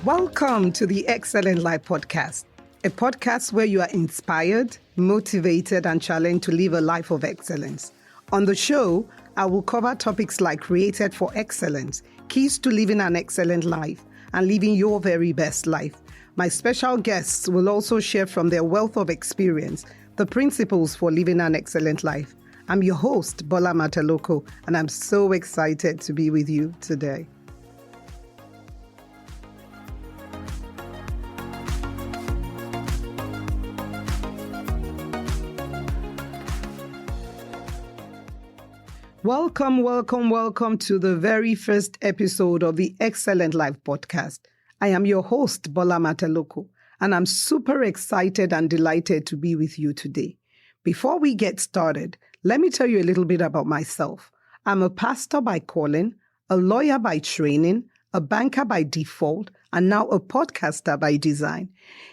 Welcome to the Excellent Life Podcast, a podcast where you are inspired, motivated, and challenged to live a life of excellence. On the show, I will cover topics like created for excellence, keys to living an excellent life, and living your very best life. My special guests will also share from their wealth of experience the principles for living an excellent life. I'm your host, Bola, and I'm so excited to be with you today. Welcome to the very first episode of the Excellent Life Podcast. I am your host, Bola, and I'm super excited and delighted to be with you today. Before we get started, let me tell you a little bit about myself. I'm a pastor by calling, a lawyer by training, a banker by default, and now a podcaster by design.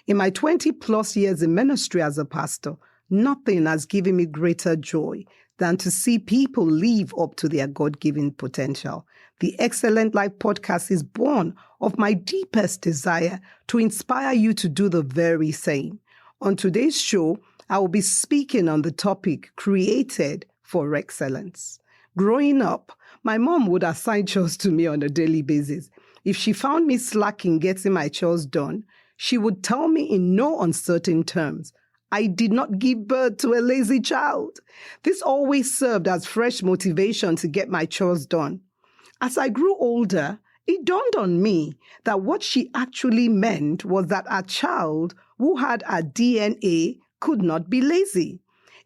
In my 20 plus years in ministry as a pastor, nothing has given me greater joy than to see people live up to their God-given potential. The Excellent Life Podcast is born of my deepest desire to inspire you to do the very same. On today's show, I will be speaking on the topic created for excellence. Growing up, my mom would assign chores to me on a daily basis. If she found me slacking getting my chores done, she would tell me in no uncertain terms, I did not give birth to a lazy child. This always served as fresh motivation to get my chores done. As I grew older, it dawned on me that what she actually meant was that a child who had a DNA could not be lazy.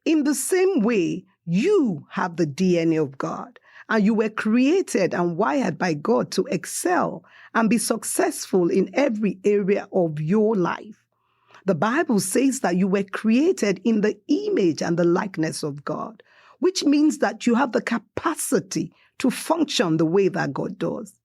In the same way, you have the DNA of God, and you were created and wired by God to excel and be successful in every area of your life. The Bible says that you were created in the image and the likeness of God, which means that you have the capacity to function the way that God does.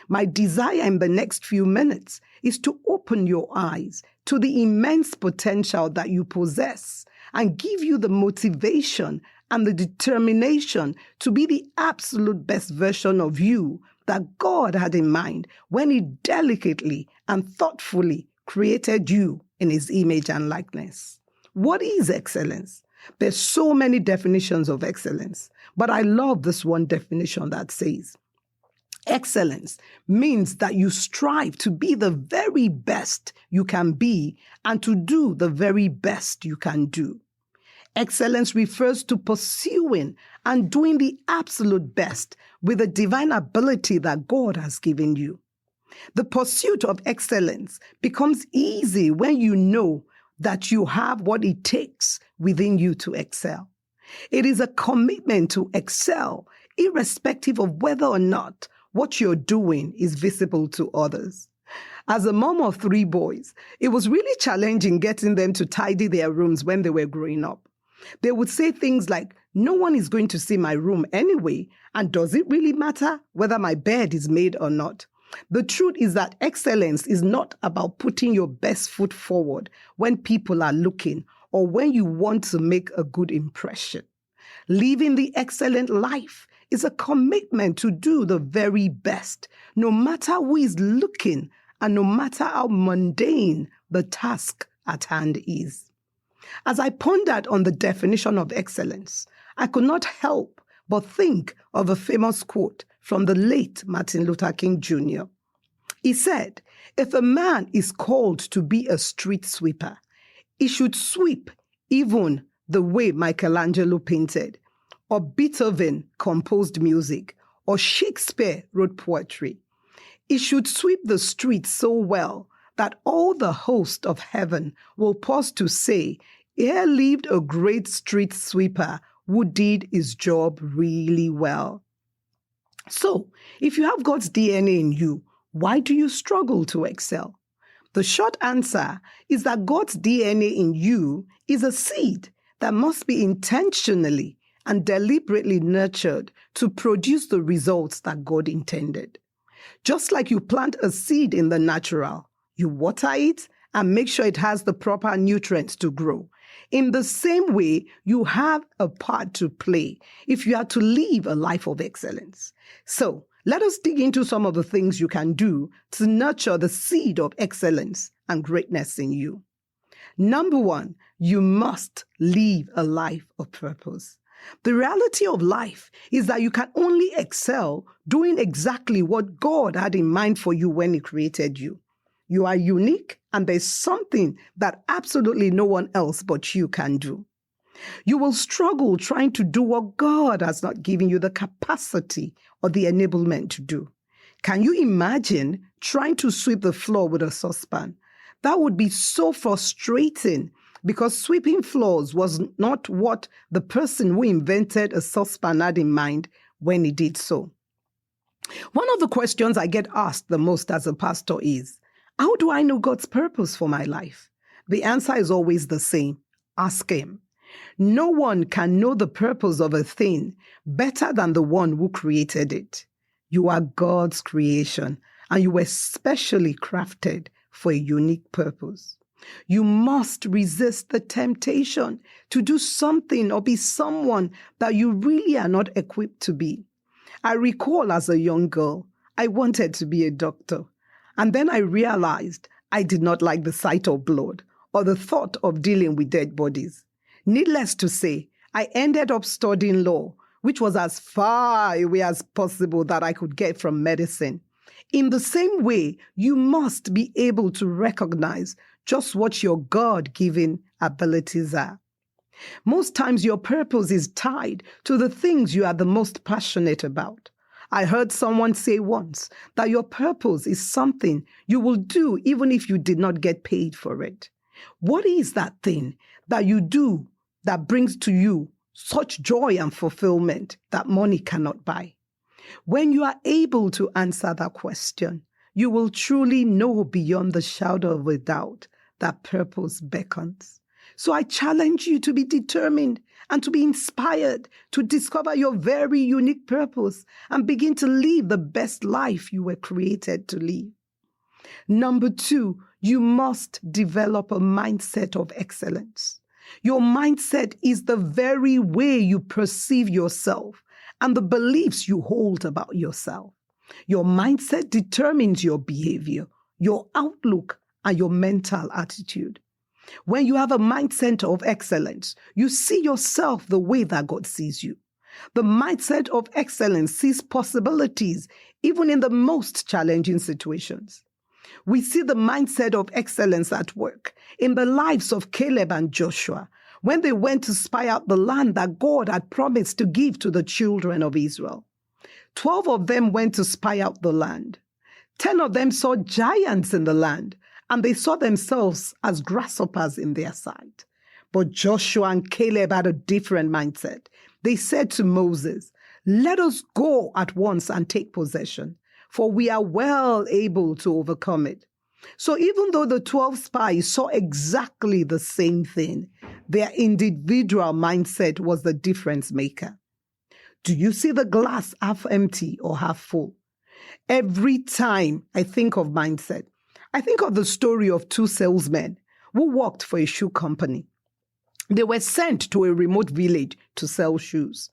My desire in the next few minutes is to open your eyes to the immense potential that you possess and give you the motivation and the determination to be the absolute best version of you that God had in mind when He delicately and thoughtfully created you in His image and likeness. What is excellence? There's so many definitions of excellence, but I love this one definition that says, excellence means that you strive to be the very best you can be and to do the very best you can do. Excellence refers to pursuing and doing the absolute best with the divine ability that God has given you. The pursuit of excellence becomes easy when you know that you have what it takes within you to excel. It is a commitment to excel, irrespective of whether or not what you're doing is visible to others. As a mom of 3 boys, it was really challenging getting them to tidy their rooms when they were growing up. They would say things like, no one is going to see my room anyway, and does it really matter whether my bed is made or not? The truth is that excellence is not about putting your best foot forward when people are looking or when you want to make a good impression. Living the excellent life is a commitment to do the very best, no matter who is looking and no matter how mundane the task at hand is. As I pondered on the definition of excellence, I could not help but think of a famous quote from the late Martin Luther King Jr. He said, if a man is called to be a street sweeper, he should sweep even the way Michelangelo painted, or Beethoven composed music, or Shakespeare wrote poetry. He should sweep the streets so well that all the host of heaven will pause to say, here lived a great street sweeper who did his job really well. So, if you have God's DNA in you, why do you struggle to excel? The short answer is that God's DNA in you is a seed that must be intentionally and deliberately nurtured to produce the results that God intended. Just like you plant a seed in the natural, you water it and make sure it has the proper nutrients to grow. In the same way, you have a part to play if you are to live a life of excellence. So, Let us dig into some of the things you can do to nurture the seed of excellence and greatness in you. Number one, you must live a life of purpose. The reality of life is that you can only excel doing exactly what God had in mind for you when He created you. You are unique, and there's something that absolutely no one else but you can do. You will struggle trying to do what God has not given you the capacity or the enablement to do. Can you imagine trying to sweep the floor with a saucepan? That would be so frustrating because sweeping floors was not what the person who invented a saucepan had in mind when he did so. One of the questions I get asked the most as a pastor is, how do I know God's purpose for my life? The answer is always the same. Ask Him. No one can know the purpose of a thing better than the one who created it. You are God's creation, and you were specially crafted for a unique purpose. You must resist the temptation to do something or be someone that you really are not equipped to be. I recall as a young girl, I wanted to be a doctor. And then I realized I did not like the sight of blood or the thought of dealing with dead bodies. Needless to say, I ended up studying law, which was as far away as possible that I could get from medicine. In the same way, you must be able to recognize just what your God-given abilities are. Most times your purpose is tied to the things you are the most passionate about. I heard someone say once that your purpose is something you will do even if you did not get paid for it. What is that thing that you do that brings to you such joy and fulfillment that money cannot buy? When you are able to answer that question, you will truly know beyond the shadow of a doubt that purpose beckons. So I challenge you to be determined and to be inspired to discover your very unique purpose and begin to live the best life you were created to live. Number two, you must develop a mindset of excellence. Your mindset is the very way you perceive yourself and the beliefs you hold about yourself. Your mindset determines your behavior, your outlook, and your mental attitude. When you have a mindset of excellence, you see yourself the way that God sees you. The mindset of excellence sees possibilities even in the most challenging situations. We see the mindset of excellence at work in the lives of Caleb and Joshua when they went to spy out the land that God had promised to give to the children of Israel. 12 of them went to spy out the land. 10 of them saw giants in the land, and they saw themselves as grasshoppers in their sight. But Joshua and Caleb had a different mindset. They said to Moses, "Let us go at once and take possession, for we are well able to overcome it." So even though the 12 spies saw exactly the same thing, their individual mindset was the difference maker. Do you see the glass half empty or half full? Every time I think of mindset, I think of the story of two salesmen who worked for a shoe company. They were sent to a remote village to sell shoes.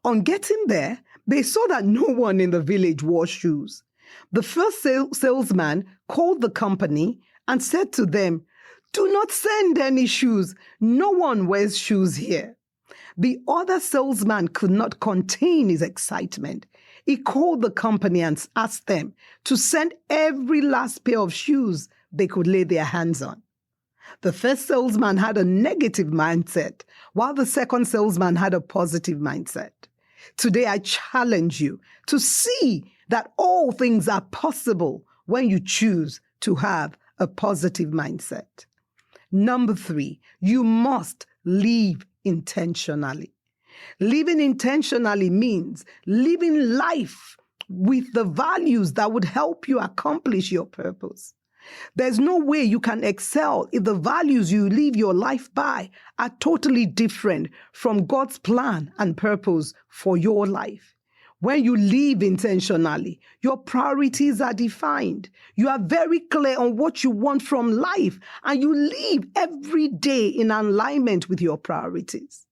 On getting there, they saw that no one in the village wore shoes. The first salesman called the company and said to them, "Do not send any shoes. No one wears shoes here." The other salesman could not contain his excitement. He called the company and asked them to send every last pair of shoes they could lay their hands on. The first salesman had a negative mindset, while the second salesman had a positive mindset. Today, I challenge you to see that all things are possible when you choose to have a positive mindset. Number three, you must live intentionally. Living intentionally means living life with the values that would help you accomplish your purpose. There's no way you can excel if the values you live your life by are totally different from God's plan and purpose for your life. When you live intentionally, your priorities are defined. You are very clear on what you want from life, and you live every day in alignment with your priorities.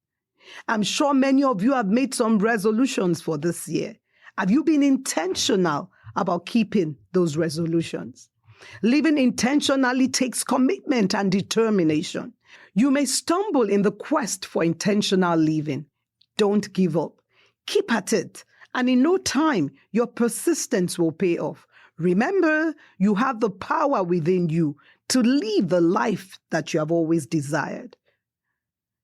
I'm sure many of you have made some resolutions for this year. Have you been intentional about keeping those resolutions? Living intentionally takes commitment and determination. You may stumble in the quest for intentional living. Don't give up. Keep at it, and in no time, your persistence will pay off. Remember, you have the power within you to live the life that you have always desired.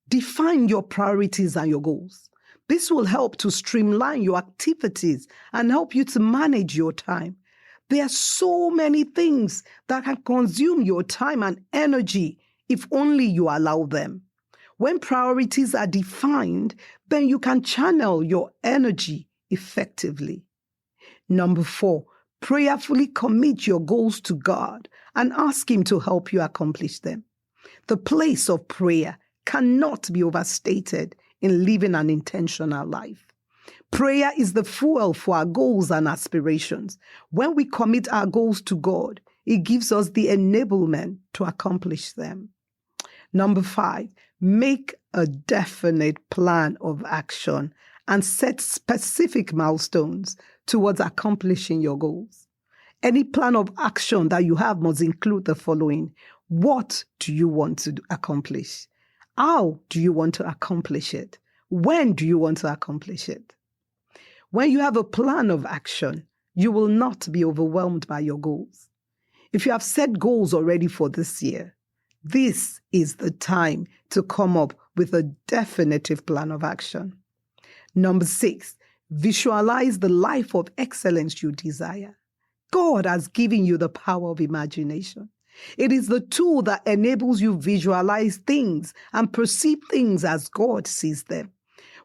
Define your priorities and your goals. This will help to streamline your activities and help you to manage your time. There are so many things that can consume your time and energy if only you allow them. When priorities are defined, then you can channel your energy effectively. Number 4, prayerfully commit your goals to God and ask Him to help you accomplish them. The place of prayer cannot be overstated in living an intentional life. Prayer is the fuel for our goals and aspirations. When we commit our goals to God, it gives us the enablement to accomplish them. Number 5, make a definite plan of action and set specific milestones towards accomplishing your goals. Any plan of action that you have must include the following. What do you want to accomplish? How do you want to accomplish it? When do you want to accomplish it? When you have a plan of action, you will not be overwhelmed by your goals. If you have set goals already for this year, this is the time to come up with a definitive plan of action. Number 6, visualize the life of excellence you desire. God has given you the power of imagination. It is the tool that enables you visualize things and perceive things as God sees them.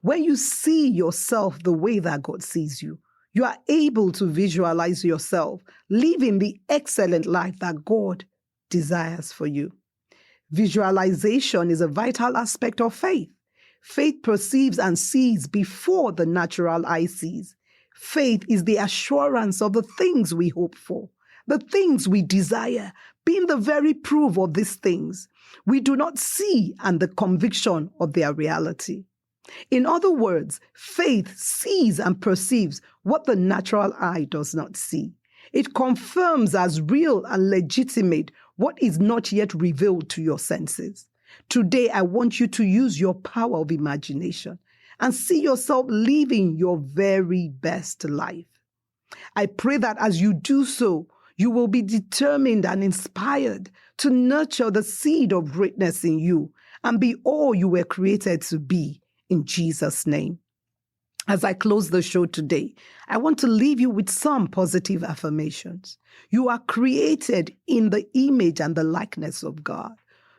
When you see yourself the way that God sees you, you are able to visualize yourself living the excellent life that God desires for you. Visualization is a vital aspect of faith. Faith perceives and sees before the natural eye sees. Faith is the assurance of the things we hope for, the things we desire, being the very proof of these things we do not see and the conviction of their reality. In other words, faith sees and perceives what the natural eye does not see. It confirms as real and legitimate what is not yet revealed to your senses. Today, I want you to use your power of imagination and see yourself living your very best life. I pray that as you do so, you will be determined and inspired to nurture the seed of greatness in you and be all you were created to be, in Jesus' name. As I close the show today, I want to leave you with some positive affirmations. You are created in the image and the likeness of God.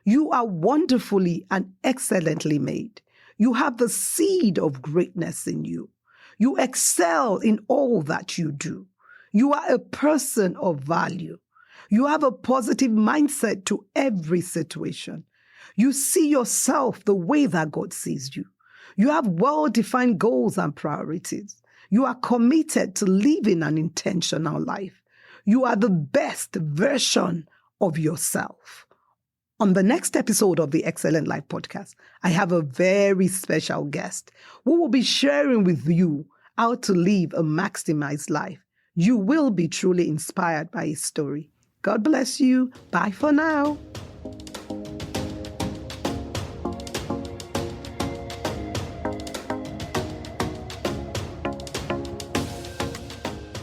You are wonderfully and excellently made. You have the seed of greatness in you. You excel in all that you do. You are a person of value. You have a positive mindset to every situation. You see yourself the way that God sees you. You have well-defined goals and priorities. You are committed to living an intentional life. You are the best version of yourself. On the next episode of the Excellent Life podcast, I have a very special guest who will be sharing with you how to live a maximized life. You will be truly inspired by his story. God bless you. Bye for now.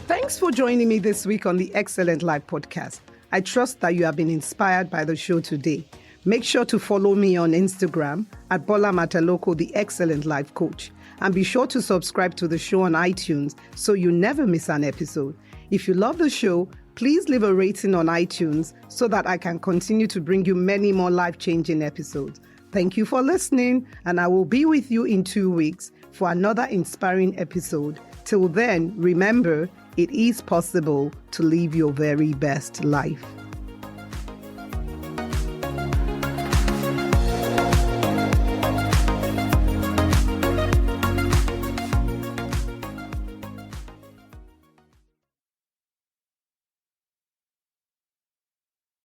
Thanks for joining me this week on the Excellent Life podcast. I trust that you have been inspired by the show today. Make sure to follow me on Instagram at Bola, the Excellent Life Coach. And be sure to subscribe to the show on iTunes so you never miss an episode. If you love the show, please leave a rating on iTunes so that I can continue to bring you many more life-changing episodes. Thank you for listening, and I will be with you in 2 weeks for another inspiring episode. Till then, remember, it is possible to live your very best life.